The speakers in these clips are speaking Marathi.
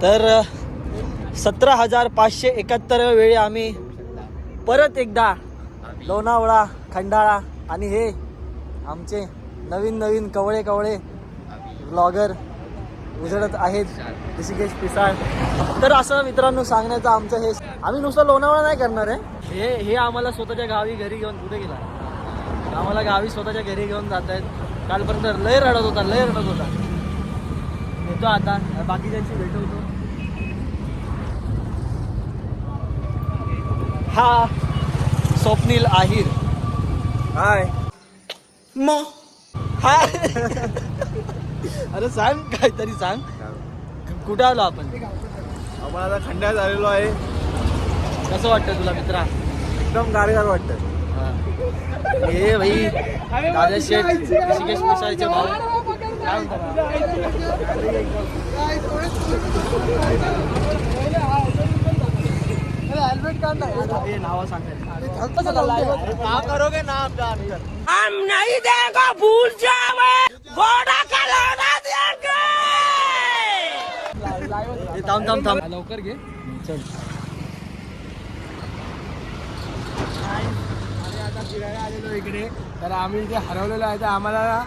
तर 17,571 वेळी आम्ही परत एकदा लोणावळा, खंडाळा आणि हे आमचे नवीन कवळे ब्लॉगर उजळत आहेत ऋषिकेश पिसाळ. तर असं मित्रांनो सांगण्याचं आमचं हे, आम्ही नुसतं लोणावळा नाही करणार आहे, हे आम्हाला स्वतःच्या गावी घरी घेऊन, कुठे गेला आम्हाला गावी स्वतःच्या घरी घेऊन जात आहेत. कालपर्यंत लय रडत होता येतो आता बाकीच्यांशी भेटवतो. हा स्वप्नील आहिर. हाय हाय. अरे सांग काहीतरी सांग, कुठे आलो आपण आता खंडाळ्यात आलेलो आहे. कसं वाटतं तुला मित्रा? एकदम गारगार वाटतं. हे भाई दादा शेठ ऋषिकेश पिसाळचे भाऊ. काय हेल्मेट काढला हे नाव सांगा करोगे ना आपका हम नहीं देगा भूल जावे घोड़ा का लौटा देंगे. थांब लवकर घे चल. आता फिरायला आलेलो इकडे, तर आम्ही इथे हरवलेलो आहे. तर आम्हाला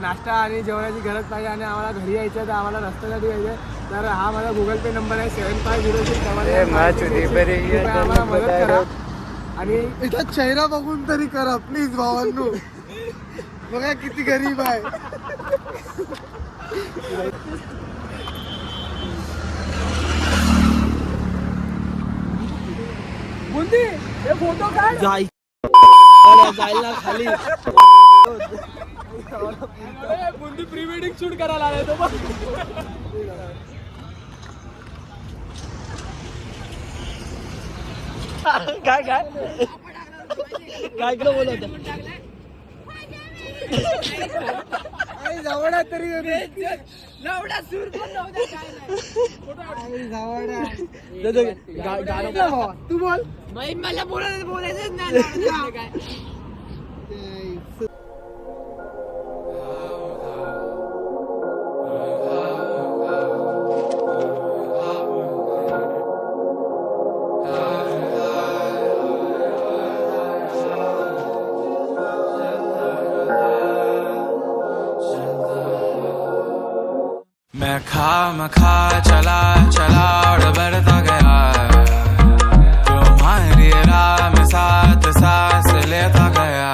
नाश्ता आणि जेवणाची गरज पाहिजे आणि आम्हाला घरी यायचं, तर आम्हाला रस्त्यासाठी यायचं. तर हा माझा गुगल पे नंबर आहे 7506. आम्हाला मदत करा आणि इथं चेहरा बघून तरी करा प्लीज भावांनो. बघा किती गरीब आहे. बुंदी हे फोटो काढ जायला खाली. बुंदी प्री वेडिंग शूट करायला आलाय तो बघ. काय बोलत जावडा तरी तू बोल. मला बोलायचं नाही. मैं खा चला और बढ़ता गया, तुम्हारी राह में साथ सांस लेता गया.